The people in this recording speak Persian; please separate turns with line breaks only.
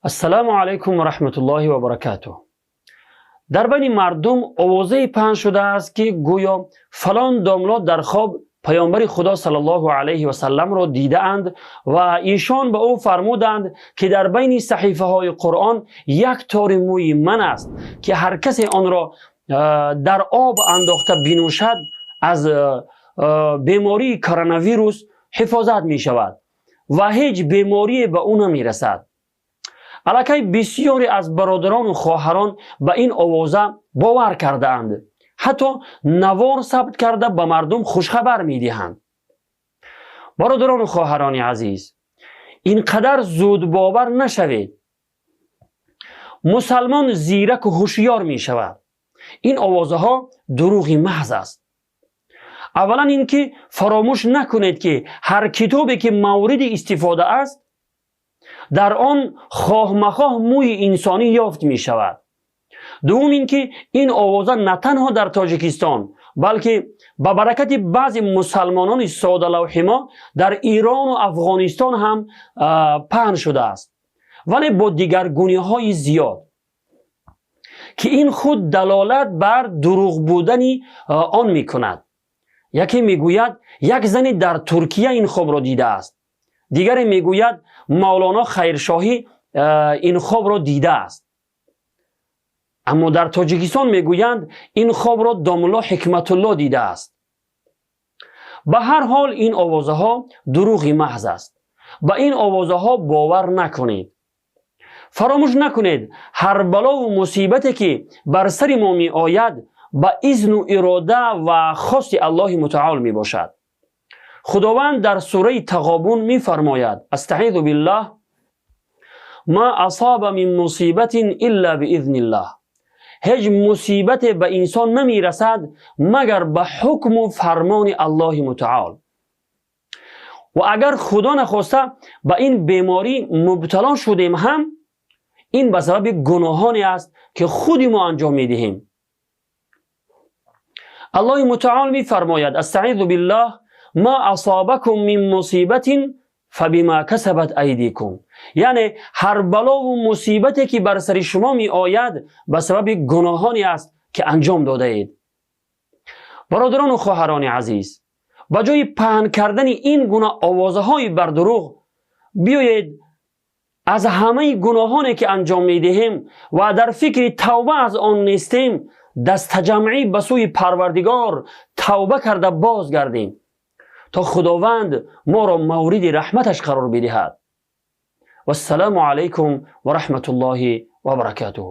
السلام علیکم و رحمت الله و برکاته. در بین مردم آوازه پخش شده است که گویا فلان داملا در خواب پیامبر خدا صلی الله علیه و سلم را دیده اند و ایشان به او فرمودند که در بین صحیفه های قرآن یک تار موی من است که هر کسی آن را در آب انداخته بنوشد از بیماری کرونا ویروس حفاظت می شود و هیچ بیماری به او نمی رسد. الکی بسیاری از برادران و خواهران به این آوازه باور کرده اند. حتی نوار ثبت کرده به مردم خوشخبر می دهند. برادران و خواهران عزیز، اینقدر زود باور نشوید. مسلمان زیرک و هوشیار می شود. این آوازه ها دروغی محض است. اولا اینکه فراموش نکنید که هر کتابی که مورد استفاده است در آن خواه مخواه موی انسانی یافت می شود. دوم اینکه این آوازه نه تنها در تاجیکستان بلکه با برکت بعضی مسلمانان ساده لوح ما در ایران و افغانستان هم پخش شده است، ولی با دیگرگونی های زیاد که این خود دلالت بر دروغ بودن آن می کند. یکی می گوید یک زنی در ترکیه این خواب را دیده است، دیگری می گوید مولانا خیرشاهی این خواب را دیده است، اما در تاجیکستان می گویند این خواب را داملا حکمت الله دیده است. به هر حال این آوازه ها دروغی محض است. به این آوازه ها باور نکنید. فراموش نکنید هر بلا و مصیبتی که بر سر ما می آید به اذن و اراده و خواست الله متعال می باشد. خداوند در سوره تغابن می فرماید: استعیذ بالله ما اصاب من مصیبت الا باذن الله. هیچ مصیبت به انسان نمی رسد مگر به حکم و فرمان الله متعال. و اگر خدا نخواسته به این بیماری مبتلا شدیم هم این به سبب گناهانی است که خودی ما انجام می دهیم. الله متعال می فرماید: استعیذ بالله ما اصابکم من مصیبت فبما کسبت ایدیکم. یعنی هر بلا و مصیبتی که بر سر شما می آید به سبب گناهانی است که انجام داده اید. برادران و خواهران عزیز، به جای پهن کردن این گونه آوازه های بر دروغ، بیایید از همه گناهانی که انجام می دهیم و در فکر توبه از آن نیستیم دست جمعی به سوی پروردگار توبه کرده بازگردیم تا خداوند ما را مورد رحمتش قرار بدهد. و السلام علیکم و رحمت الله و برکاته.